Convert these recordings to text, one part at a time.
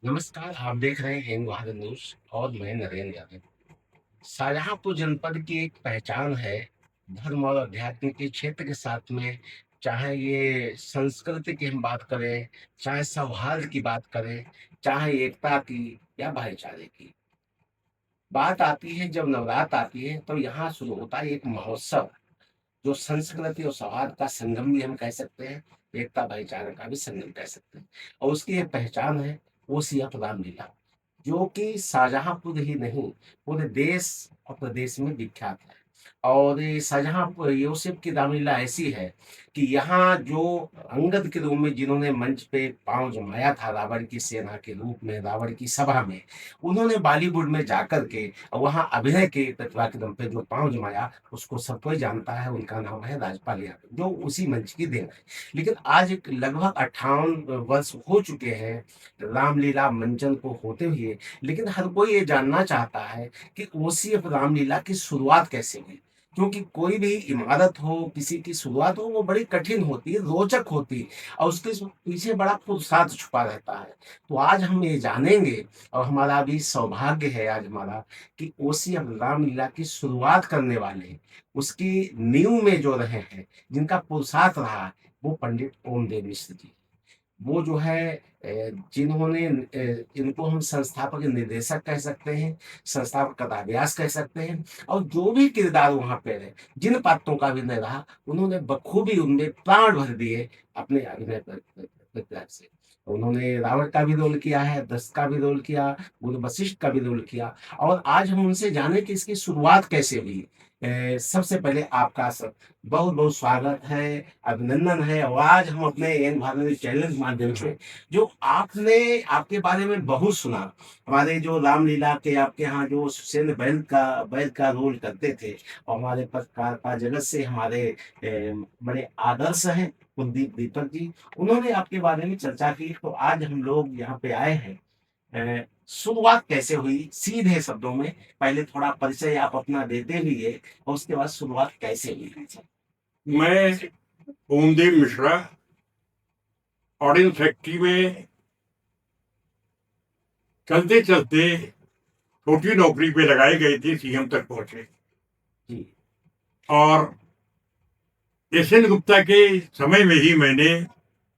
नमस्कार, आप देख रहे हैं हिंद भारत न्यूज़ और मैं नरेंद्र यादव। शाहजहाँपुर जनपद की एक पहचान है, धर्म और अध्यात्म के क्षेत्र के साथ में, चाहे ये संस्कृति की हम बात करें, चाहे सौहार्द की बात करें, चाहे एकता की या भाईचारे की। बात आती है जब नवरात्र आती है तो यहाँ शुरू होता है एक महोत्सव, जो संस्कृति और सौहार्द का संगम भी हम कह सकते हैं, एकता भाईचारे का भी संगम कह सकते हैं। और उसकी एक पहचान है, वो सिया रामलीला, जो कि शाहजहाँपुर ही नहीं, पूरे देश और प्रदेश में विख्यात है। और ये शाहजहाँपुर यूसुफ की रामलीला ऐसी है कि यहाँ जो अंगद के रूप में जिन्होंने मंच पे पाँव जमाया था रावण की सेना के रूप में, रावण की सभा में, उन्होंने बॉलीवुड में जाकर के वहाँ अभिनय के प्रतिभा के दम पे जो पाँव जमाया, उसको सब कोई जानता है, उनका नाम है राजपाल यादव, जो उसी मंच की देन है। लेकिन आज एक लगभग 58 वर्ष हो चुके हैं रामलीला मंचन को होते हुए, लेकिन हर कोई ये जानना चाहता है कि ओसीएफ रामलीला की शुरुआत कैसे हुई? क्योंकि कोई भी इमारत हो, किसी की शुरुआत हो, वो बड़ी कठिन होती है, रोचक होती है और उसके पीछे बड़ा पुरुषार्थ छुपा रहता है। तो आज हम ये जानेंगे और हमारा भी सौभाग्य है आज हमारा कि ओसीएफ रामलीला की शुरुआत करने वाले, उसकी नींव में जो रहे हैं, जिनका पुरुषार्थ रहा है, वो पंडित ओमदेव मिश्र जी। वो जो है जिन्होंने इनको हम संस्थापक निर्देशक कह सकते हैं, संस्थापक कथाव्यास कह सकते हैं और जो भी किरदार वहाँ पे रहे, जिन पात्रों का अभिनय रहा, उन्होंने बखूबी उनमें प्राण भर दिए अपने अभिनय प्रयास से। उन्होंने रावण का भी रोल किया है, दशरथ का भी रोल किया, गुरु वशिष्ठ का भी रोल किया और आज हम उनसे जाने कि इसकी शुरुआत कैसे हुई। सबसे पहले आपका बहुत-बहुत स्वागत है, अभिनंदन है और आज हम अपने एन भारत चैनल के माध्यम से जो आपने आपके बारे में बहुत सुना, हमारे जो रामलीला के आपके यहाँ जो सुसेन बैल का रोल करते थे और हमारे पत्रकारिता जगत से हमारे बड़े आदर्श हैं कुलदीप दीपक जी, उन्होंने आपके बारे में चर्चा की, तो आज हम लोग यहाँ पे आए हैं। शुरुआत कैसे हुई? सीधे शब्दों में पहले थोड़ा परिचय आप अपना देते हुए और उसके बाद शुरुआत कैसे हुई? मैं ओमदेव मिश्रा ऑर्डिनेंस फैक्ट्री में चलते चलते छोटी नौकरी पे लगाए गए थे, सीएम तक पहुंचे जी। और एसएन गुप्ता के समय में ही मैंने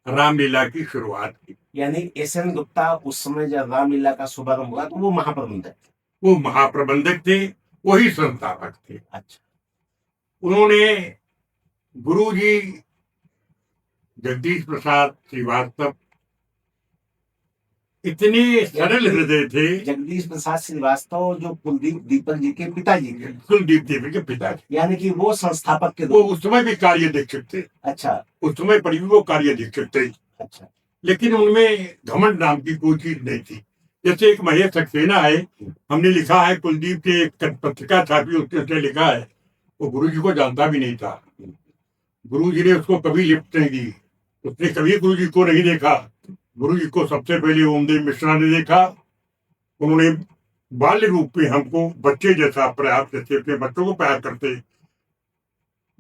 रामलीला की शुरुआत की। यानी एसएन गुप्ता उस समय जब रामलीला का शुभारंभ हुआ तो वो महाप्रबंधक थे। वो महाप्रबंधक थे, वही संस्थापक थे। अच्छा। उन्होंने गुरुजी जगदीश प्रसाद श्रीवास्तव इतने सरल हृदय थे। जगदीश प्रसाद श्रीवास्तव जो कुलदीप दीपक जी के पिताजी थे। कुलदीप देवी के पिताजी, यानी कि वो संस्थापक के वो उस समय भी कार्याध्यक्ष थे। अच्छा। उस समय पर भी वो कार्याध्यक्ष थे। अच्छा। लेकिन उनमें घमंड नाम की कोई चीज नहीं थी। जैसे एक महेश सक्सेना है, हमने लिखा है, कुलदीप के एक पत्रिका छापी, उसने लिखा है वो गुरु जी को जानता भी नहीं था। गुरु जी ने उसको कभी लिफ्ट नहीं दी, उसने कभी गुरु जी को नहीं देखा। गुरु जी को सबसे पहले ओमदेव मिश्रा ने देखा। उन्होंने बाल्य रूप में हमको बच्चे जैसा प्रयास जैसे अपने बच्चों को प्यार करते,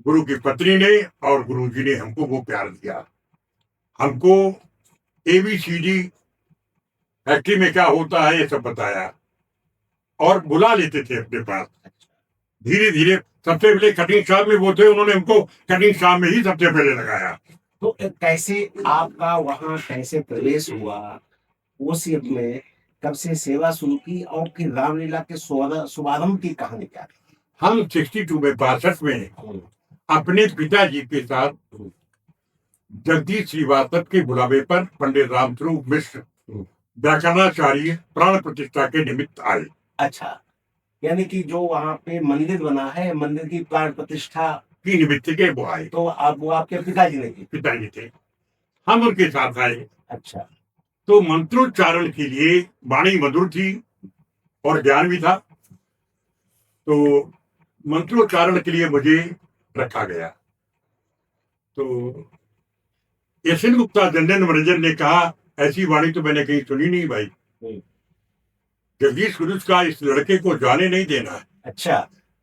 गुरु की पत्नी ने और गुरु जी ने हमको वो प्यार दिया। हमको एबीसीडी फैक्ट्री में क्या होता है ये सब बताया और बुला लेते थे अपने पास। धीरे धीरे सबसे पहले कटिंग शॉप में वो थे, उन्होंने हमको कटिंग शॉप में ही सबसे पहले लगाया। तो कैसे आपका वहाँ कैसे प्रवेश हुआ? उस युग में कब से सेवा शुरू की और फिर रामलीला के शुभारंभ की कहानी क्या थी? हम 62 में 62 में अपने पिताजी के साथ जगदीश श्रीवास्तव के बुलावे पर पंडित रामस्वरूप मिश्र व्याकरणाचार्य प्राण प्रतिष्ठा के निमित्त आए। अच्छा, यानी कि जो वहाँ पे मंदिर बना है, मंदिर की प्राण प्रतिष्ठा की निमित्त के वो आए। तो आप वो आपके पिताजी ने की? पिताजी थे, हम उनके साथ आए। अच्छा। तो मंत्रोच्चारण के लिए वाणी मधुर थी और ज्ञान भी था, तो मंत्रोच्चारण के लिए मुझे रखा गया। तो एसएन गुप्ता जनरल मैनेजर ने कहा, ऐसी वाणी तो मैंने कहीं सुनी नहीं भाई, जगदीश गुरु का इस लड़के को जाने नहीं देना है। अच्छा।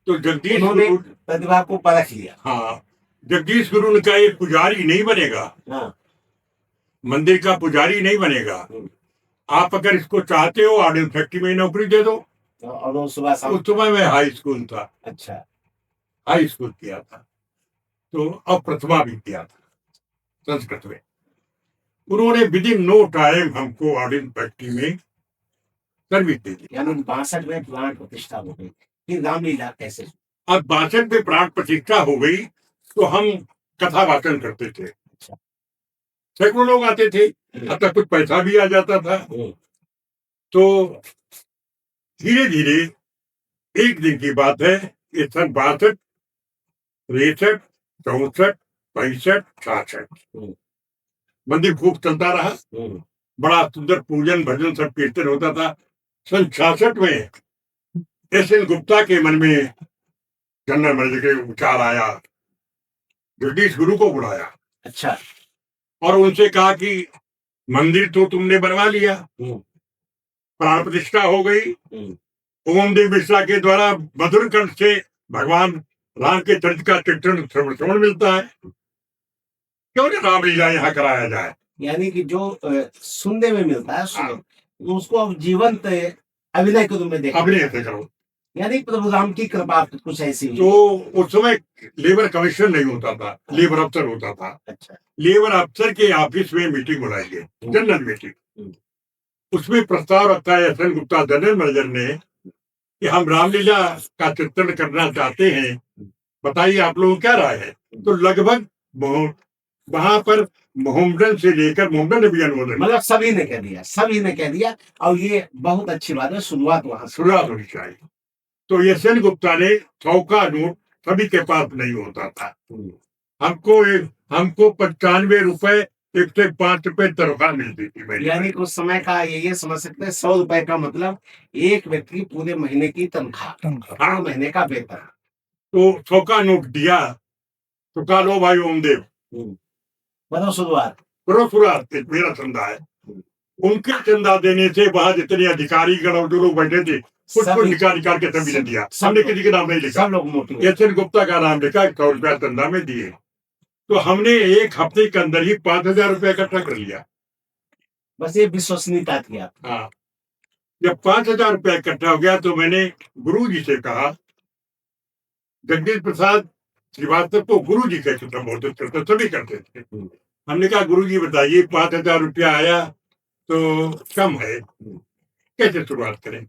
तो जगदीश गुरु प्रतिभा को परख लिया। हाँ, जगदीश गुरु का ये पुजारी नहीं बनेगा। हाँ। मंदिर का पुजारी नहीं बनेगा, आप अगर इसको चाहते हो ऑडियो फैक्ट्री में नौकरी दे दो। और वो सुबह शाम। उस समय मैं हाई स्कूल था, अच्छा। हाई स्कूल किया था, तो अब प्रथमा भी किया था संस्कृत में। उन्होंने विद इन नो टाइम हमको ऑडियो फैक्ट्री में सर्विस दे दी। यानी 62 में प्राण प्रतिष्ठा हो गई। फिर रामलीला कैसे? अब 62 में प्राण प्रतिष्ठा हो गई तो हम कथा वाचन करते थे, अच्छा। सैकड़ों लोग आते थे, अतः कुछ पैसा भी आ जाता था। तो धीरे धीरे एक दिन की बात है, ये सन 62, 63, 64, 65, 66 मंदिर खूब चलता रहा। बड़ा सुंदर पूजन भजन सब कीर्तन होता था। सन 66 में एस.एन. गुप्ता के मन में जनरल मैनेजर के विचार आया, जगदीश गुरु को बुलाया। अच्छा। और उनसे कहा कि मंदिर तो तुमने बनवा लिया, प्राण प्रतिष्ठा हो गई, ओम देव मिश्रा के द्वारा मधुर कंठ से भगवान राम के चरित्र का चित्रण श्रवण मिलता है, क्यों ना रामलीला यहाँ कराया जाए। यानी कि जो सुनने में मिलता है सुनो, उसको अब जीवंत अभिनय के रूप में देखो, अभिनय से करो। यानी प्रभु राम की कृपा कुछ ऐसी हुई। तो उस समय लेबर कमीशन नहीं होता था, लेबर अफसर होता था। अच्छा। लेबर अफसर के ऑफिस में मीटिंग बुलाई गई, जनरल मीटिंग। उसमें प्रस्ताव रखा है एस.एन. गुप्ता जनरल मैनेजर ने कि हम रामलीला का चित्रण करना चाहते हैं, बताइए आप लोगों क्या राय है। तो लगभग वहां पर मोहम्मदन से लेकर मोहम्मदन ने भी अनुमोदन, मतलब सभी ने कह दिया, सभी ने कह दिया। और ये बहुत अच्छी बात है, शुरुआत वहां से शुरुआत होनी चाहिए। तो एस.एन. गुप्ता ने 100 का नोट सभी के पास नहीं होता था, हमको 95 रुपए 105 रुपए तनख्वाह मिलती थी। यानी कुछ समय का ये समझ सकते हैं, 100 रुपए का मतलब एक व्यक्ति की पूरे महीने की तनख्वाह, पूरे महीने का वेतन। तो 100 का नोट दिया तो कहा लो भाई ओमदेव, बताओ शुरुआत करो शुरुआत, मेरा चंदा है। उनके चंदा देने से वहां जितने अधिकारी गण और जो लोग बैठे थे कुछ निकाल के सभी ने दिया, हमने किसी के नाम नहीं लिखा, सब लोग एस.एन. गुप्ता का नाम लिखा, 100 रुपया चंदा में दिए। तो हमने एक हफ्ते के अंदर ही 5,000 रुपया इकट्ठा कर लिया। बस ये विश्वसनीयता थी आप। हाँ, जब 5,000 रुपया इकट्ठा हो गया तो मैंने गुरु जी से कहा, जगदीश प्रसाद श्रीवास्तव को गुरु जी कहते थे, संबोधित करते सभी करते थे। हमने कहा गुरु जी बताइए 5,000 रुपया आया तो कम है, कैसे शुरुआत करें।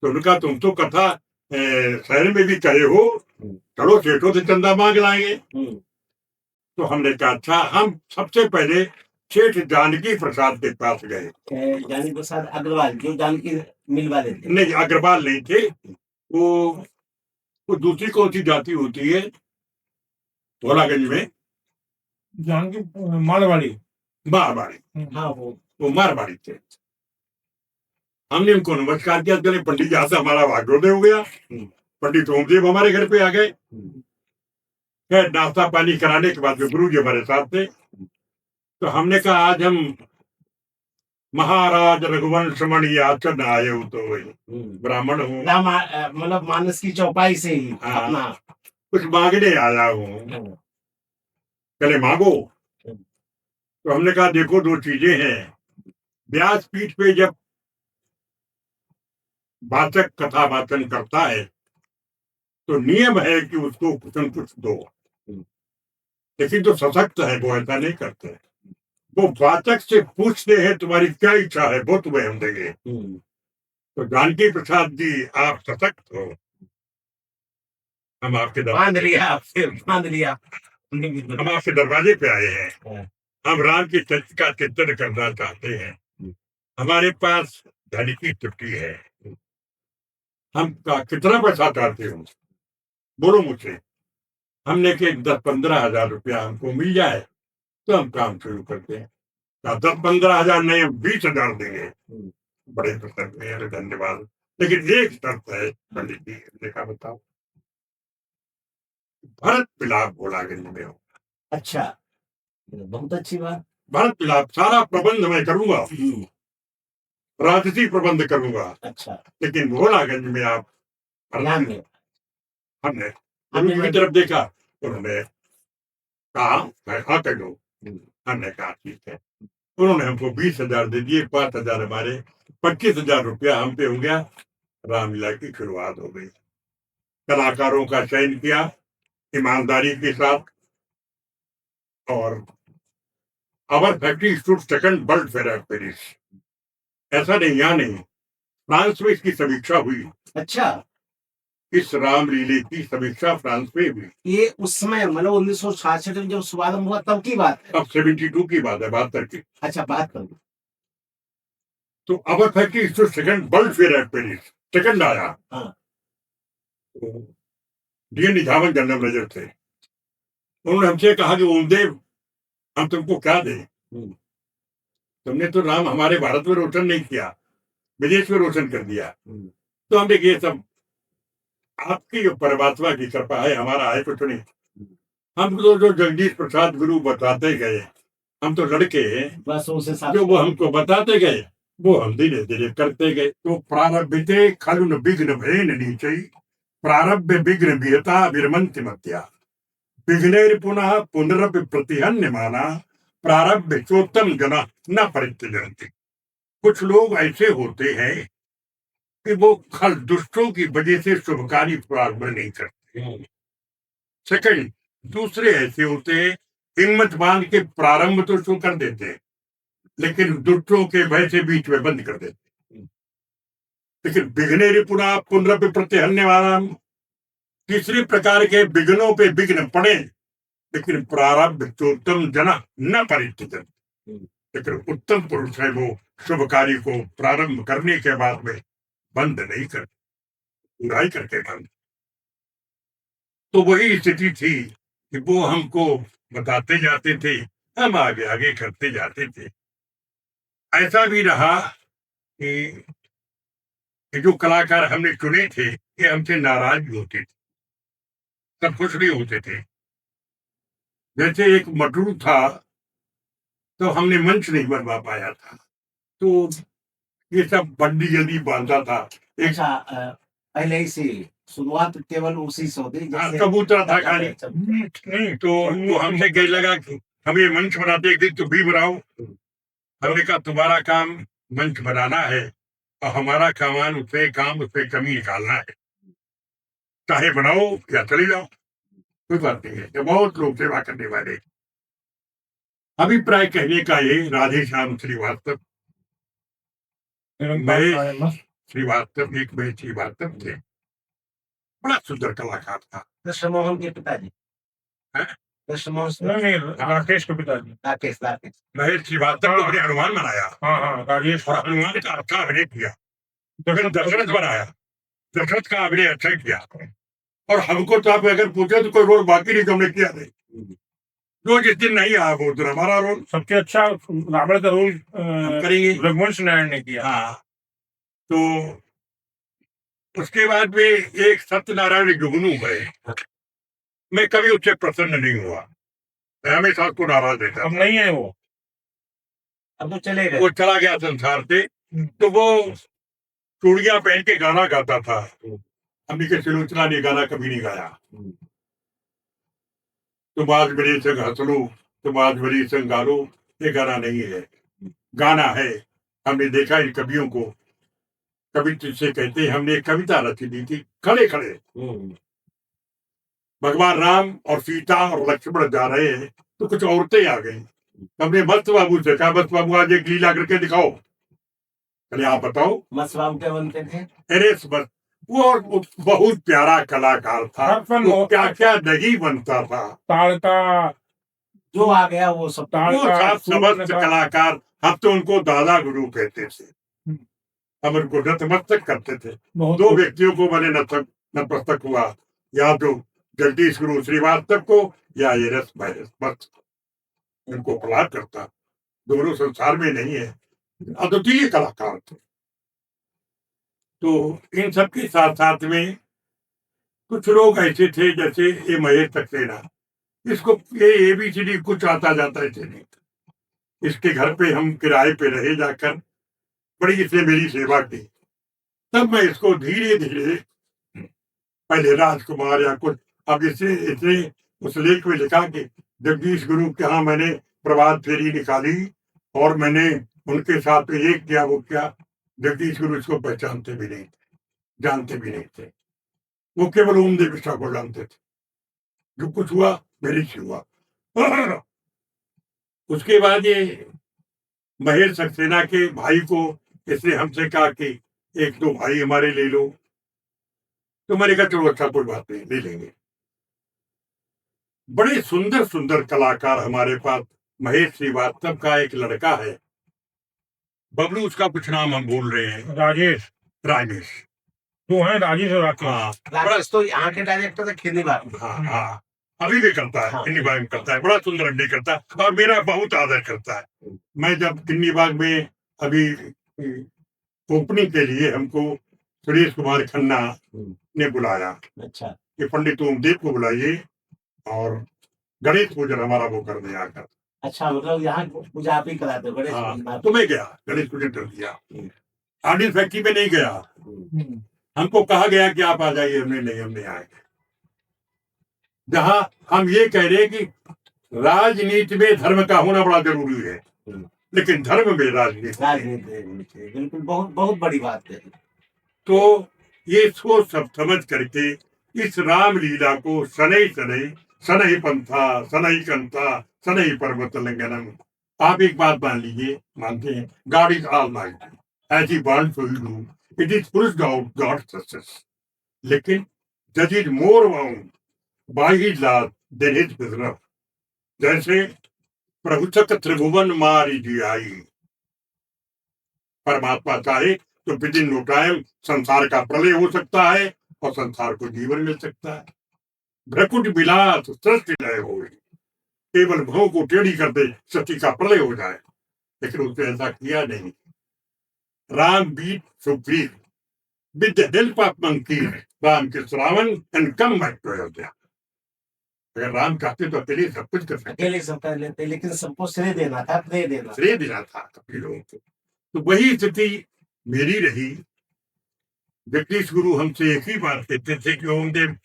तो उनका तुम तो कथा शहर में भी कहे हो, चलो सेठों से चंदा मांग लाएंगे। तो हमने कहा अच्छा, हम सबसे पहले सेठ जानकी प्रसाद के पास गए। जानकी प्रसाद अग्रवाल जो जानकी मिल वाले थे? नहीं, अग्रवाल नहीं थे, वो दूसरी कौन सी जाति होती है भोलागंज में, जानकी मारवाड़ी। मारवाड़ी, हाँ वो मारवाड़ी थे। हमने उनको नमस्कार किया, चले पंडित जी से हमारा भाग्योदय हो गया। पंडित ओमदेव हमारे घर पे आ गए, खैर नाश्ता पानी कराने के बाद गुरु जी हमारे साथ थे। तो हमने कहा आज हम महाराज रघुवंश मणि आचरण आए हो, तो ब्राह्मण हूँ, मतलब मानस की चौपाई से ही अपना कुछ मांगने आया हूँ, चले मांगो। तो हमने कहा देखो दो चीजें हैं, व्यासपीठ पे जब वाचक कथा वाचन करता है तो नियम है कि उसको कुछ न कुछ दो, लेकिन जो सशक्त है वो ऐसा नहीं करते, वो वाचक से पूछते हैं तुम्हारी क्या इच्छा है, वो तुम्हें हम देंगे। तो जानकी प्रसाद जी आप सशक्त हो, हम आपके बांध लिया, फिर बांध लिया। हम आपके दरवाजे पे आए हैं, हम राम की चरित्र का चिंतन करना चाहते हैं, हमारे पास धन की छुट्टी है, हम कितना पैसा चाहते हो बोलो मुझसे। हमने के 10-15 हजार रुपया हमको मिल जाए तो हम काम शुरू करते हैं। 10-15 हजार नहीं, हम 20,000 देंगे। बड़े प्रसन्न हैं, अरे धन्यवाद, लेकिन एक शर्त है पंडित जी। देखा बताओ, भरत मिलाप भोलागंज में हो। अच्छा, बहुत अच्छी बात। भरत मिलाप सारा प्रबंध मैं करूंगा, राजसी प्रबंध करूंगा। अच्छा, लेकिन भोलागंज में आप हमने की तरफ देखा, उन्होंने कहा हाँ कर दो। हमने कहा ठीक है। उन्होंने हमको 20,000 दे दिए, 5,000 हमारे, 25,000 रुपया हम पे हो गया। रामलीला की शुरुआत हो गई। कलाकारों का चयन किया ईमानदारी के साथ, और our factory stood second world fair at Paris. ऐसा नहीं, यहाँ नहीं, फ्रांस में इसकी समीक्षा हुई। अच्छा, इस रामलीले की समीक्षा फ्रांस में हुई। ये उस समय मतलब 1966 में जब शुभारंभ हुआ तब की बात है। अब 72 की बात है, 72 की। अच्छा, बात करो। तो our factory stood second world fair at Paris, second आया। हाँ। डी निजामन जनरल मैनेजर थे। उन्होंने हमसे कहा कि ओमदेव, हम तुमको क्या दें? तुमने तो नाम हमारे भारत में रोशन नहीं किया, विदेश में रोशन कर दिया। तो हमने ये सब आपकी जो परमात्मा की कृपा है, हमारा है कुछ नहीं। हम तो जो जगदीश प्रसाद गुरु बताते गए, हम तो लड़के हैं, बस उस हिसाब जो वो हमको बताते गए वो हम धीरे धीरे करते गए। तो प्रारब्धते खलुन विघ्न भयेन नीचै, प्रारब्ध विघ्न विहता विरमन्ति मत्या, विघ्नेर पुनः पुनरपि प्रतिहन्यमाना, प्रारब्ध चोत्तम जना न परित्यजन्ति। कुछ लोग ऐसे होते हैं कि वो खल दुष्टों की वजह से शुभ कार्य प्रारंभ नहीं करते। सेकंड, दूसरे ऐसे होते हैं हिम्मत बांध के प्रारंभ तो शुरू कर देते हैं, लेकिन दुष्टों के भय से बीच में बंद कर देते। लेकिन विघ्नेर पुनः पुनरपि प्रतिहन्यमाना, तीसरे प्रकार के विघ्नों पे विघ्न पड़े, लेकिन प्रारब्ध चोत्तम जना न परित्यजन। लेकिन उत्तम पुरुष है वो शुभ कार्य को प्रारंभ करने के बाद में बंद नहीं कर, बुराई करके बंद। तो वही स्थिति थी कि वो हमको बताते जाते थे, हम आगे आगे करते जाते थे। ऐसा भी रहा कि जो कलाकार हमने चुने थे ये हमसे नाराज भी होते थे, सब खुश नहीं होते थे। जैसे एक मटरू था, तो हमने मंच नहीं बनवा पाया था, तो ये सब बंडी जल्दी बांधा था। एक अच्छा, पहले ही से शुरुआत केवल उसी से होती जैसे कबूतरा था खाली। नहीं, तो वो हमसे कहने लगा कि हम ये मंच बनाते, एक दिन तुम भी बनाओ। हमने कहा तुम्हारा काम मंच बनाना है और हमारा काम उससे कमी निकालना है, चाहे बनाओ या चले जाओ, कोई बात नहीं है। बहुत लोग सेवा करने वाले। अभिप्राय कहने का ये राधेश्याम श्रीवास्तव, महेश श्रीवास्तव, एक महेश श्रीवास्तव थे, बड़ा सुंदर कलाकार था। कृष्ण मोहन के पिताजी, हैं? कृष्ण मोहन नहीं, राकेश के पिताजी, राकेश महेश श्रीवास्तव ने हनुमान बनाया। हाँ, राजेश, और हनुमान का अच्छा अभिनय किया। दशरथ बनाया, दशरथ का अभिनय अच्छा किया। और हमको तो आप अगर पूछे तो कोई रोल बाकी नहीं, हमने किया नहीं। जो जिस दिन नहीं आया वो दिन हमारा रोल। सबसे अच्छा रावण का रोल करेंगे, रघुवंश नारायण ने किया। हाँ। तो उसके बाद में एक सत्यनारायण जुगनू है, मैं कभी उससे प्रसन्न नहीं हुआ, मैं हमेशा उसको नाराज देता। अब नहीं है वो, अब तो चले गए, वो चला गया संसार से। तो वो चूड़ियां पहन के गाना गाता था, हमने के सिलोचना ने गाना कभी नहीं गाया। तुम आज मेरे संग हंस लो, तुम आज मेरे संग गा लो, ये गाना नहीं है, गाना है। हमने देखा इन कवियों को, कवि से कहते हैं हमने एक कविता रची दी थी, खड़े खड़े भगवान राम और सीता और लक्ष्मण जा रहे हैं तो कुछ औरतें आ गई। हमने मस्त बाबू से कहा, मस्त बाबू आज एक लीला करके दिखाओ। अरे आप बताओ। मस्त बाबू क्या बनते थे? अरे वो बहुत प्यारा कलाकार था, वो क्या क्या नहीं बनता था। ताड़का जो आ गया वो सब, वो समस्त कलाकार, हम तो उनको दादा गुरु कहते थे, हम उनको नतमस्तक करते थे। दो व्यक्तियों को मैंने नतमस्तक हुआ, या तो जगदीश गुरु श्रीवास्तव को या ये रस बस उनको प्रहलाद करता। दोनों संसार में नहीं है, अद्वितीय कलाकार थे। तो इन सब के साथ साथ में कुछ लोग ऐसे थे, जैसे ये महेश सक्सेना, इसको ये ABCD कुछ आता जाता है नहीं। इसके घर पे हम किराए पे रहे जाकर, बड़ी इसने मेरी सेवा की। तब मैं इसको धीरे धीरे, पहले राजकुमार या कुछ, अब इसने उस लेख में लिखा कि जगदीश गुरु के यहाँ मैंने प्रभात फेरी निकाली और मैंने उनके साथ में एक किया, वो क्या, जगदीश गुरु इसको पहचानते भी नहीं थे, जानते भी नहीं थे। वो केवल ओम देव मिश्रा को जानते थे। जो कुछ हुआ मेरे से हुआ। उसके बाद ये महेश सक्सेना के भाई को इसने हमसे कहा कि एक दो भाई हमारे ले लो, तो मैंने कहा चलो अच्छा, कोई बात नहीं, ले लेंगे। बड़े सुंदर सुंदर कलाकार हमारे पास। महेश श्रीवास्तव का एक लड़का है, बबलू, उसका कुछ नाम हम भूल रहे हैं, राजेश, राजेश। तो है राजेश और राकेश। हाँ राकेश तो यहाँ के डायरेक्टर थे खिल्ली बात में। हाँ हाँ, अभी भी करता है, हाँ। किन्नी बाग में करता है, बड़ा सुंदर अंडे करता है और मेरा बहुत आदर करता है। मैं जब किन्नी बाग में अभी ओपनिंग के लिए हमको सुरेश कुमार खन्ना ने बुलाया अच्छा कि पंडित ओमदेव को बुलाइए और गणेश पूजन हमारा वो कर दिया आकर। अच्छा, मतलब यहाँ पूजा आप ही कराते हो गणेश हाँ, पूजन आप? तो मैं गया, गणेश पूजन कर दिया। आर्डिन फैक्ट्री में नहीं गया, हम्म। हमको कहा गया कि आप आ जाइए, हमने नहीं, हम नहीं आएंगे। जहां हम ये कह रहे हैं कि राजनीति में धर्म का होना बड़ा जरूरी है, लेकिन धर्म में राजनीति नहीं। राजनीति बिल्कुल बहुत बहुत बड़ी बात है। तो ये सोच सब समझ करके इस रामलीला को शनै शनै शनै पंथा शनै कंथा शनै पर्वत लंघनम। आप एक बात मान लीजिए, मानते हैं God is almighty, as he wants to do, it is police God success, लेकिन जज is more bound by his law than his business. जैसे प्रभु तक त्रिभुवन मारी जियाई, परमात्मा चाहे तो विद इन नो टाइम संसार का प्रलय हो सकता है और संसार को जीवन मिल सकता है। भ्रकुट विलास सृष्टि लय हो, केवल भों को टेढ़ी कर दे सृष्टि का प्रलय हो जाए, लेकिन उसने ऐसा किया नहीं। Ram beat Sugriva with the help of monkey, Ram के श्रावण and come back to Ayodhya. अगर राम चाहते तो अकेले सब कुछ कर सकते, अकेले सब कर लेते, लेकिन सबको श्रेय देना था, श्रेय देना था। श्रेय देना था कभी लोगों को। तो वही स्थिति मेरी रही। जगदीश गुरु हमसे एक ही बात कहते थे कि ओमदेव,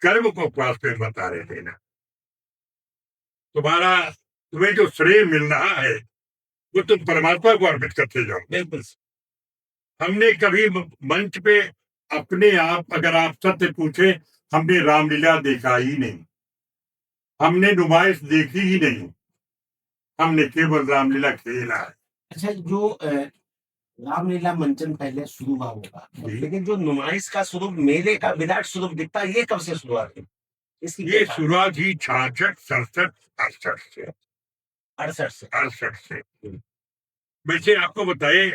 कर्म को पास पे बता रहे थे ना, तुम्हें जो श्रेय मिल रहा है वो तुम परमात्मा को अर्पित करते जाओ। बिल्कुल। हमने कभी मंच पे अपने आप, अगर आप सत्य पूछे, हमने रामलीला देखा ही नहीं, हमने नुमाइश देखी ही नहीं, हमने केवल रामलीला खेला है। अच्छा, जो रामलीला मंचन पहले शुरू हुआ होगा, जी। लेकिन जो नुमाइश का स्वरूप, मेले का विराट स्वरूप दिखता है, ये कब से शुरुआत हुई? इसकी ये शुरुआत ही 66, 67, 68 से, 68 से। 68 से। वैसे आपको बताए,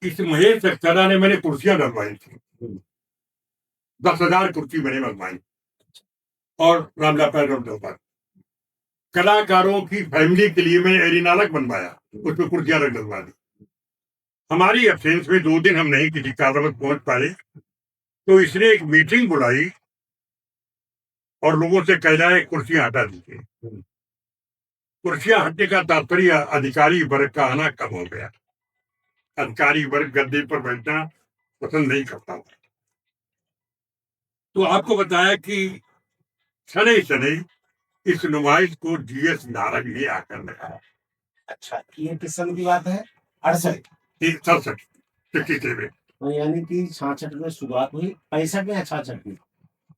इस महेश सक्सेना ने मैंने कुर्सियां डलवाई थी, 10,000 कुर्सी मैंने बनवाई और रामलीला पैरम डलवाई। कलाकारों की फैमिली के लिए मैं एरिना अलग बनवाया, उसमें कुर्सियां अलग डलवा दी। हमारी एब्सेंस में 2 दिन हम नहीं किसी कारणवश पहुंच पाए, तो इसने एक मीटिंग बुलाई और लोगों से कहला है कुर्सियां हटा दीजिए। कुर्सियां हटने का तात्पर्य अधिकारी वर्ग का आना कम हो गया। अधिकारी वर्ग गद्दे पर बैठना पसंद नहीं करता। तो आपको बताया कि शनै शनै इस नुमाइश को जीएस नारंग ने आकर लगाया। अच्छा, ये किस सन की बात है? 68, 67, 67। तो यानी कि 66 में शुरुआत हुई, 65 में या 66 में?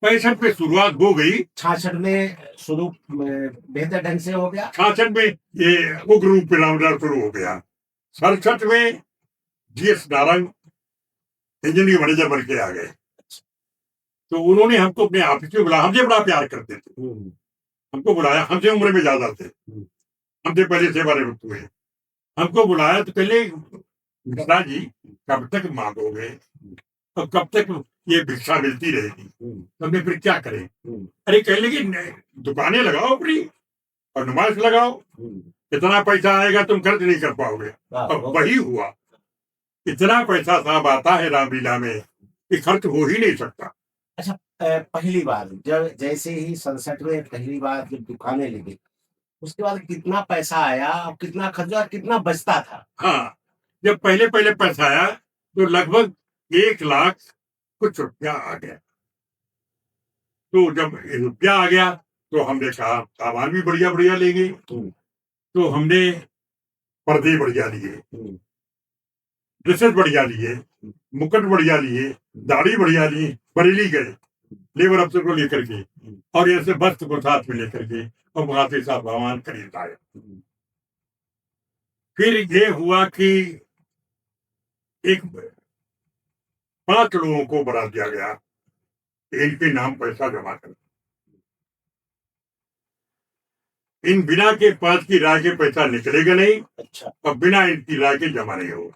65 में शुरुआत हो गई, 66 में शुरू बेहतर ढंग से हो गया। 66 में ये उग्र रूप में रामलीला शुरू हो गया। 67 में जीएस नारंग इंजीनियरिंग मैनेजर बन के आ गए। तो उन्होंने हमको अपने ऑफिस में बुलाया, हमसे बड़ा प्यार करते थे, हमको बुलाया, हमसे उम्र में ज्यादा थे, हमसे पहले सेवानिवृत्त हुए। हमको बुलाया तो पहले, दादा जी कब तक मांगोगे और कब तक ये भिक्षा मिलती रहेगी, तो हमने फिर क्या करें? अरे कह लगे दुकानें लगाओ अपनी और नुमाइश लगाओ, इतना पैसा आएगा तुम खर्च नहीं कर पाओगे। और वही हुआ, इतना पैसा साहब आता है रामलीला में कि खर्च हो ही नहीं सकता। अच्छा, पहली बार जब जैसे ही 67 में पहली बार जब दुकानें लगी, उसके बाद कितना पैसा आया और कितना खर्चा, कितना बचता था? हाँ, जब पहले पहले पैसा आया तो लगभग 1 लाख कुछ रुपया आ गया। तो जब रुपया आ गया तो हमने कहा सामान भी बढ़िया बढ़िया लेंगे। तो हमने पर्दे बढ़िया लिए, ड्रेसेस बढ़िया लिए, मुकुट बढ़िया लिए, दाढ़ी बढ़िया ली, बरेली गए लेबर अफसर को लेकर के, और ऐसे वस्त्र को साथ में लेकर के, और वहां से साहब भगवान खरीद आए। फिर ये हुआ कि एक 5 लोगों को बढ़ा दिया गया, इनके नाम पैसा जमा कर, इन बिना के 5 की राय के पैसा निकलेगा नहीं। अच्छा। और बिना इनकी राय के जमा नहीं होगा।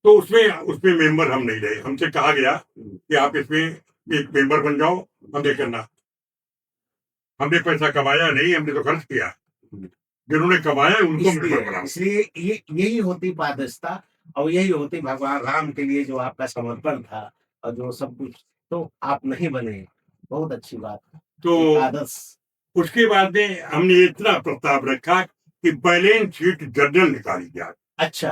तो उसमें मेंबर हम नहीं रहे। हमसे कहा गया कि आप इसमें एक मेंबर बन जाओ, हमने करना। हमने पैसा कमाया नहीं, हमने तो खर्च किया। जिन्होंने कमाया उनको मेंबर बनाओ। इसलिए ये यही होती पारदर्शिता, और यही होती भगवान राम के लिए जो आपका समर्पण था और जो सब कुछ, तो आप नहीं बने। बहुत अच्छी बात, तो आदर्श। उसके बाद में हमने इतना प्रस्ताव रखा कि बैलेंस शीट जनरल निकाली जाए। अच्छा।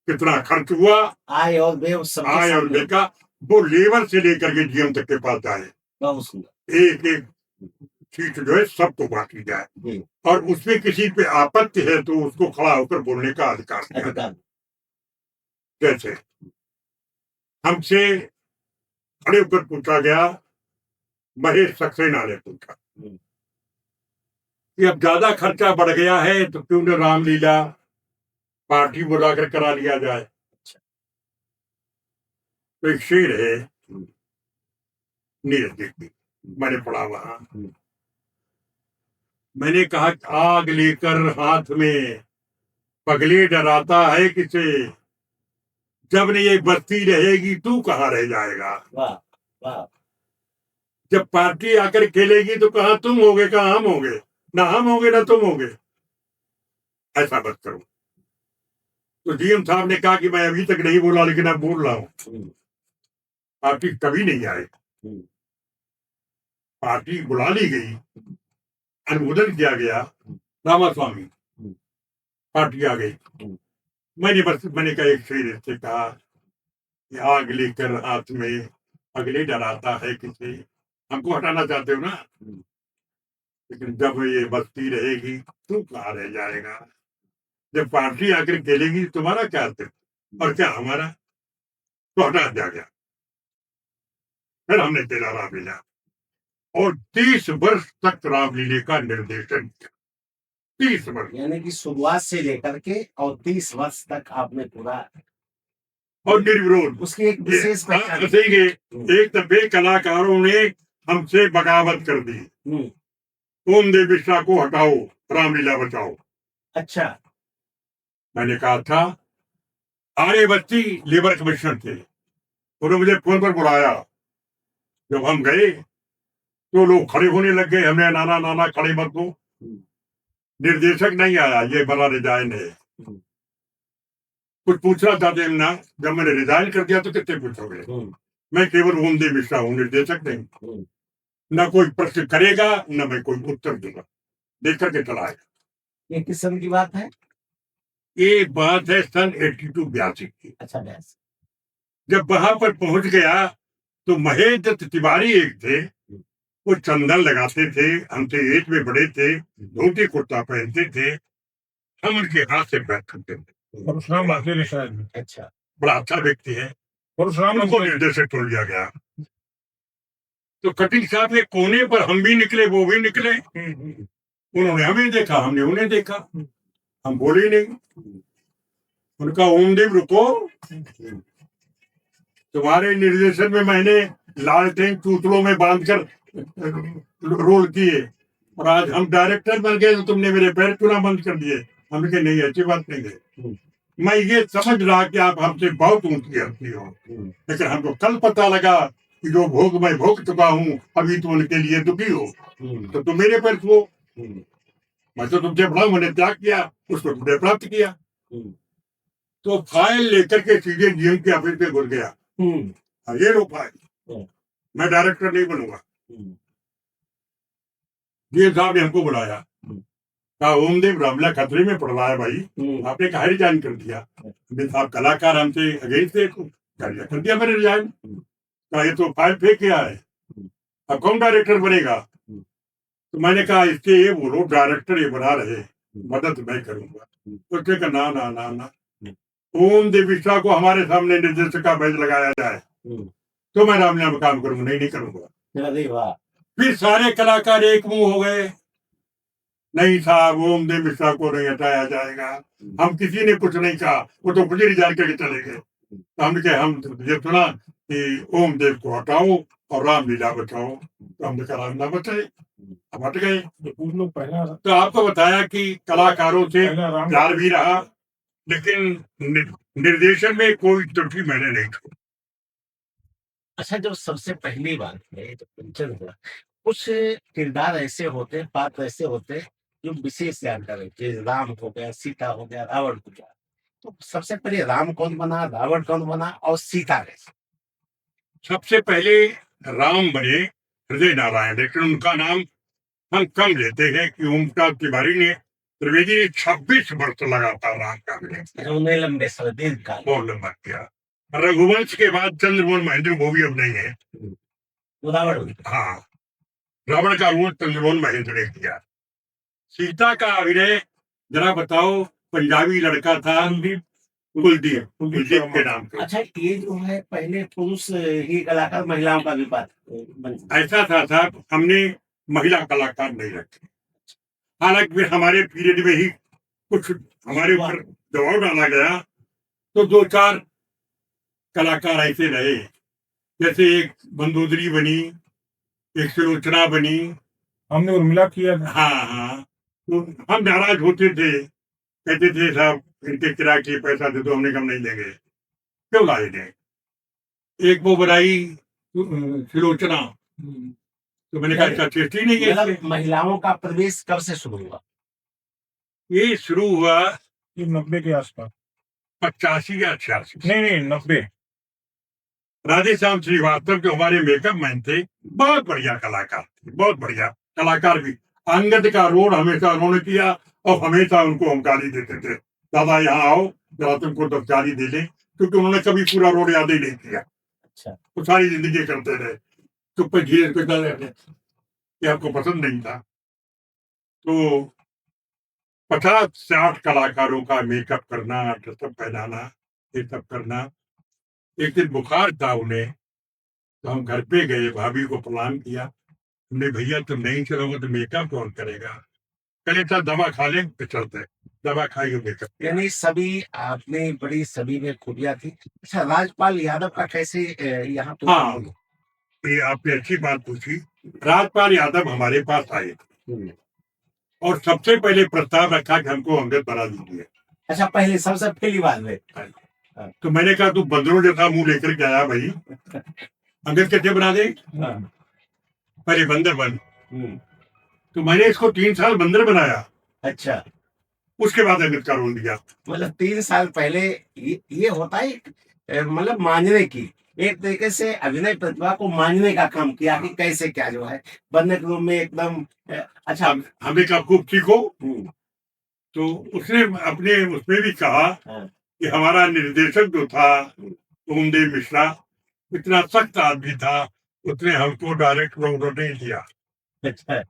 कितना खर्च हुआ, आय और व्यय सबके आय और सामने। व्यय का, वो लेबर से लेकर के जीएम तक के पास जाए। बहुत सुंदर। एक एक सीट जो है सबको बांटी जाए, और उसमें किसी पे आपत्ति है तो उसको खड़ा होकर बोलने का अधिकार दिया जाए। जैसे हमसे खड़े होकर पूछा गया, महेश सक्सेना ने पूछा कि अब ज्यादा खर्चा बढ़ गया है तो क्यों न रामलीला पार्टी बुलाकर करा लिया जाए। तो एक शेर है नीरज की, मैंने पढ़ा वहां। मैंने कहा, आग लेकर हाथ में पगले डराता है किसे, जब नहीं ये बस्ती रहेगी तू कहाँ रह जाएगा। वाह वाह। जब पार्टी आकर खेलेगी तो कहाँ तुम होगे, कहाँ हम होगे, ना हम होगे ना तुम होगे। ऐसा मत करो। तो जीएम साहब ने कहा कि मैं अभी तक नहीं बोला, लेकिन अब बोल रहा हूं, पार्टी कभी नहीं आए। पार्टी बुला ली गई, अनुमोदन किया गया, रामास्वामी, पार्टी आ गई। मैंने कहा एक शेर से कहा कि आग लेकर हाथ में अगले डराता है किसे, हमको हटाना चाहते हो ना, लेकिन जब ये बस्ती रहेगी तू कहाँ रह जाएगा। जब पार्टी आकर खेलेगी तुम्हारा क्या अर्थ और क्या हमारा, तो हटा दिया गया। फिर हमने खेला रामलीला, और 30 वर्ष तक रामलीले का निर्देशन किया। 30 वर्ष, यानी कि शुरुआत से लेकर के और 30 वर्ष तक आपने पूरा, और निर्विरोध। उसकी एक विशेष पहचान। एक तबे कलाकारों ने हमसे बगावत कर दी, ओम देव मिश्रा को हटाओ, रामलीला बचाओ। अच्छा। मैंने कहा था, आर्यवती लेबर कमिश्नर थे, उन्होंने मुझे फोन पर बुलाया। जब हम गए तो लोग खड़े होने लग गए। हमने नाना नाना खड़े मत हो। निर्देशक नहीं आया, ये बड़ा रिजाइन है। कुछ पूछना चाहते हैं ना, जब मैंने रिजाइन कर दिया तो कितने पूछोगे। मैं केवल ओम देव मिश्रा हूँ, निर्देशक नहीं। ना कोई प्रश्न करेगा ना मैं कोई उत्तर दूंगा, देख करके चला आएगा। ये किस सन की बात है? ये बात है सन 82-82 की। अच्छा, बस। जब वहां पर पहुंच गया तो महेश दत्त तिवारी एक थे, वो चंदन लगाते थे, हमसे एज में बड़े थे, धोती कुर्ता पहनते थे, हम उनके हाथ से पैर करते थे। परशुराम भारतीय शायद। अच्छा। बड़ा अच्छा व्यक्ति है। परशुराम उनको निर्देशक चुन लिया गया। तो कटिंग साहब के कोने पर हम भी निकले, वो भी निकले। उन्होंने हमें देखा, हमने उन्हें देखा, हम बोले नहीं। उनका ओमदेव रुको, तुम्हारे निर्देशन में मैंने लालटेन चूतड़ों में बांधकर रोल किए, और आज हम डायरेक्टर बन गए तो तुमने मेरे पैर चुना बंद कर दिए। हमने कहा नहीं, अच्छी बात नहीं है। मैं ये समझ रहा कि आप हमसे बहुत ऊंची हस्ती हो, लेकिन हमको कल पता लगा कि जो भोग मैं भोग चुका हूँ अभी तो उनके लिए दुखी हो, तो तुम मेरे पैर छुओ। मैं तो तुमसे बड़ा, मैंने त्याग किया, उसको तुमने प्राप्त किया। तो फाइल लेकर के सीधे जीएम के ऑफिस पे घुस गया। ये लो फाइल, मैं डायरेक्टर नहीं बनूंगा। जीएम साहब ने हमको बुलाया, कहा ओमदेव रामलीला खतरे में पड़ रहा है भाई, आपने कहा रिजाइन कर दिया। आप कलाकार हमसे अगेंस्ट थे, कर दिया मैंने रिजाइन। कहा ये तो फाइल फेंक गया है, अब कौन डायरेक्टर बनेगा। तो मैंने कहा इसके ये बोलो डायरेक्टर ये बना रहे, मदद मैं करूंगा। उसने कहा ना ना ना ना, ओम देव मिश्रा को हमारे सामने निर्देशक का बैच लगाया जाए तो मैं रामलीला में काम करूंगा, नहीं करूंगा। अरे वाह। फिर सारे कलाकार एक मुंह हो गए, नहीं साहब ओम देव मिश्रा को नहीं हटाया जाएगा। हम किसी ने कुछ नहीं कहा, वो तो खुद ही रिजाइन करके चले गए। तो हमने कहा हम ये सुना कि ओम देव को हटाओ और रामलीला बचाओ, तो हमने कहा रामलीला बचाए, अब हट गए। उन लोग पहला तो आपको बताया कि कलाकारों से पहला राम प्यार भी रहा, लेकिन निर्देशन में कोई त्रुटि मैंने नहीं की। अच्छा, जब सबसे पहली बार ये जब पिक्चर हुआ, कुछ किरदार ऐसे होते, पात्र ऐसे होते जो विशेष जानकारी, जैसे राम हो गया, सीता हो गया, रावण हो गया। तो सबसे पहले राम कौन बना, रावण कौन बना और सीता कैसे? सबसे पहले राम बने हृदय नारायण, लेकिन उनका नाम हम कम लेते हैं कि ओमप्रकाश तिवारी ने, त्रिवेदी ने 26 वर्ष लगातार राम का अभिनय उन्हें लंबे समय दीर्घ काल बहुत लंबा किया। रघुवंश के बाद चंद्रमोहन महेंद्र वो भी अब नहीं है। वो रावण बना। हाँ, रावण का रोल चंद्रमोहन महेंद्र ने किया। सीता का अभिनय जरा बताओ, पंजाबी लड़का था कुलदीप कुलदीप के नाम पे। अच्छा, ये जो है पहले पुरुष ही कलाकार, महिलाओं का भी पात्र बन। ऐसा था साहब, हमने महिला कलाकार नहीं रखे, हालांकि फिर हमारे पीरियड में ही कुछ हमारे ऊपर दबाव डाला गया, तो 2-4 कलाकार ऐसे रहे, जैसे एक मंदोदरी बनी, एक सुलोचना बनी। हमने उर्मिला किया था। हाँ हाँ, तो हम नाराज होते थे, कहते थे साहब इनके किराए के पैसा दे दो, हमने कम नहीं देंगे, क्यों लाए थे। एक वो बनाई सुलोचना, तो मैंने कहा इसका टेस्ट ही नहीं है मतलब इसमें। महिलाओं का प्रवेश कब से शुरू हुआ? ये शुरू हुआ ये 90 के आसपास। 85 या 86। नहीं 90। राधे श्याम श्रीवास्तव जो हमारे मेकअप मैन थे, बहुत बढ़िया कलाकार थे, बहुत बढ़िया कलाकार भी। अंगद का रोल हमेशा उन्होंने किया और हमेशा उनको हम गाली देते थे, दादा यहाँ आओ जरा तुमको 10 गाली दे ले, क्योंकि उन्होंने कभी पूरा रोल याद ही नहीं किया। अच्छा, वो सारी जिंदगी करते रहे, चुप पे धीरे करते रहते, ये आपको पसंद नहीं था। तो 50-60 कलाकारों का मेकअप करना, ड्रेसअप पहनाना, ये सब करना। एक दिन बुखार था उन्हें, तो हम घर पे गए, भाभी को प्रणाम किया, हमने भैया तुम नहीं चलोगे तो मेकअप कौन करेगा, पहले था दवा खा ले तो चलते, दवा खाई मेकअप। यानी सभी आपने बड़ी सभी में खूबियां थी। अच्छा, राजपाल यादव का कैसे यहाँ पे? हाँ, ये आपने अच्छी बात पूछी। राजपाल यादव हमारे पास आए थे और सबसे पहले प्रस्ताव रखा कि हमको अंगद बना दीजिए। अच्छा, पहले सबसे पहली बात में तो मैंने कहा तू बंदरों जैसा मुंह लेकर के आया भाई, अंगद कैसे बना दे, पहले बंदर बन। तो मैंने इसको 3 साल बंदर बनाया, अच्छा, उसके बाद अंगद का रोल दिया। मतलब 3 साल पहले ये होता है, मतलब मांझने की, एक तरीके से अभिनय प्रतिभा को मांझने का काम किया कि कैसे क्या जो है बनने के रूप में एकदम अच्छा। हमने कहा खूब सीखो, तो उसने अपने उसमें भी कहा कि हमारा निर्देशक जो था ओमदेव मिश्रा इतना सख्त आदमी था, उसने हमको डायरेक्ट रोल नहीं दिया। अच्छा,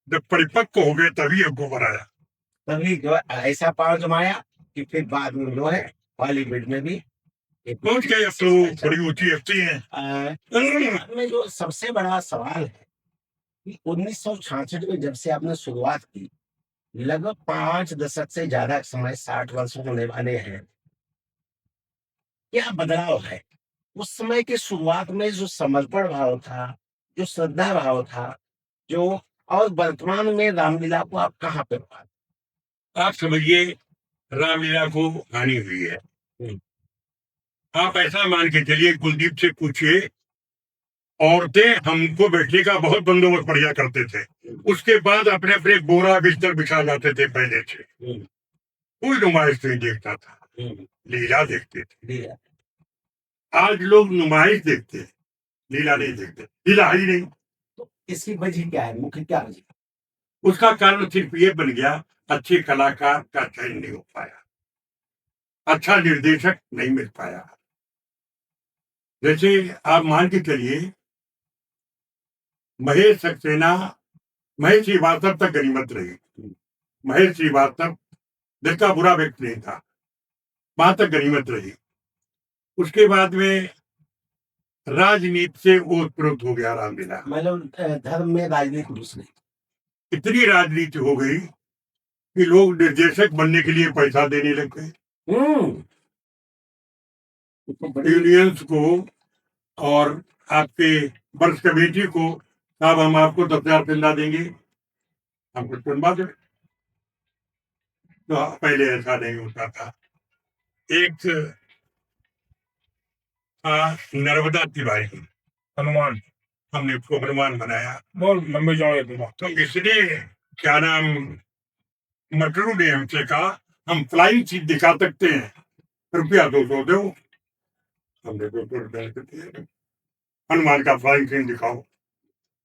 जब परिपक्व हो गए तभी हमको बनाया। तभी जो है ऐसा पांव जमाया कि फिर बाद में जो है बॉलीवुड में भी पहुंच गए, अब तो बड़ी ऊंची हस्ती है। में जो सबसे बड़ा सवाल है कि 1966 में जब से आपने शुरुआत की, लगभग 5 दशक से ज्यादा समय, 60 वर्ष होने वाले हैं, क्या बदलाव है? उस समय की शुरुआत में जो समर्पण भाव था, जो श्रद्धा भाव था, जो, और वर्तमान में रामलीला को आप कहाँ पे पाते? आप समझिए रामलीला को हानि हुई है। आप ऐसा मान के चलिए, कुलदीप से पूछिए, औरतें हमको बैठने का बहुत बंदोबस्त बढ़िया करते थे, उसके बाद अपने अपने बोरा बिस्तर बिछा जाते थे पहले से, कोई नुमाइश नहीं देखता था, लीला देखते थे। आज लोग नुमाइश देखते हैं, लीला नहीं देखते, लीला ही नहीं। तो इसकी वजह क्या है, मुख्य क्या वजह? उसका कारण सिर्फ ये बन गया, अच्छे कलाकार का चयन नहीं हो पाया, अच्छा निर्देशक नहीं मिल पाया। जैसे आप मान के चलिए, महेश सक्सेना महेश श्रीवास्तव तक गनीमत रही। महेश श्रीवास्तव दिल का बुरा व्यक्ति नहीं था, वहां तक गनीमत रही। उसके बाद में राजनीति से ओतप्रोत हो गया रामलीला। मतलब धर्म में राजनीति घुस गई। इतनी राजनीति हो गई कि लोग निर्देशक बनने के लिए पैसा देने लग गए तो बड़ी यूनियंस को और आपके वर्ष कमेटी को। साहब हम आपको 10,000 चंदा देंगे, हमको चुनवा दो। तो पहले ऐसा नहीं होता था। एक था नर्मदा तिवारी, हनुमान हमने उसको हनुमान बनाया। बहुत लंबे चौड़े थे। तो इसने क्या नाम मटरू ने हमसे कहा हम फ्लाइंग सीट दिखा सकते हैं, रुपया 200 दो। हमने 200 रुपया दिए, हनुमान का फ्लाइंग सीट दिखाओ।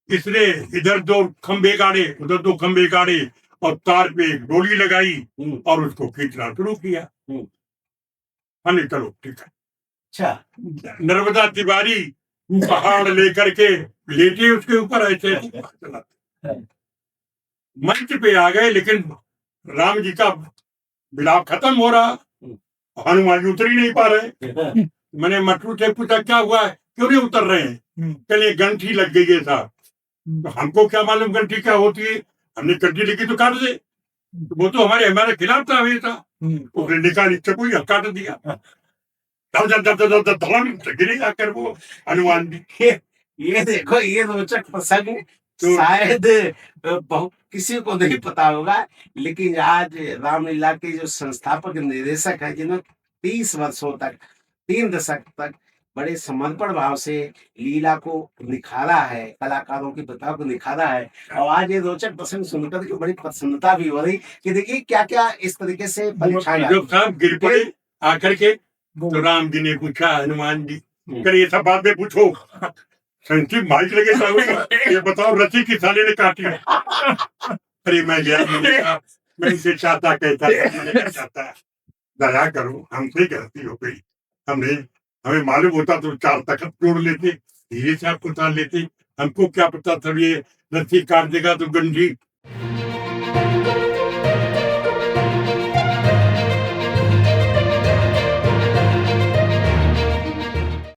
इसने इधर 2 खंबे गाड़े, उधर 2 खंबे गाड़े और तार पे एक डोली लगाई और उसको खींचना शुरू किया। हमने चलो ठीक है। अच्छा, नर्मदा तिवारी पहाड़ लेकर के लेटे उसके ऊपर ऐसे मंच पे आ गए, लेकिन राम जी का विलाप खत्म हो रहा, हनुमान जी उतर ही नहीं पा रहे। मैंने मटरू से पूछा क्या हुआ है, क्यों नहीं उतर रहे हैं? कहले गंठी लग गई है साहब। तो हमको क्या मालूम गंठी क्या होती है, हमने गंठी लिखी तो काट दे, वो तो हमारे खिलाफ था हमेशा। उसने निकाली चकू काट दिया, धड़म गिरे जाकर वो हनुमान जी। ये देखो, ये रोचक प्रसंग तो- शायद बहुत किसी को नहीं पता होगा, लेकिन आज रामलीला के जो संस्थापक निर्देशक हैं, जिन्होंने 30 वर्षों तक, 3 दशक तक बड़े समर्पण भाव से लीला को निखारा है, कलाकारों की प्रतिभा को निखारा है, और आज ये रोचक प्रसंग सुनकर के बड़ी प्रसन्नता भी हो रही कि देखिए क्या क्या इस तरीके से परीक्षाएं जब साहब गिर पड़े आकर के, तो राम जी ने पूछा हनुमान जी, कर ये सब बात में पूछो, संजीव माइक लगे था, ये बताओ रस्सी किस साले ने काटी? अरे मैं गया, मैं इसे चाहता कहता चाहता, दया करो, हमसे गलती हो गई, हमें मालूम होता तो 4 तख्त जोड़ लेते, धीरे से आपको उतार लेते, हमको क्या पता था ये रस्सी काट देगा तो गंजी।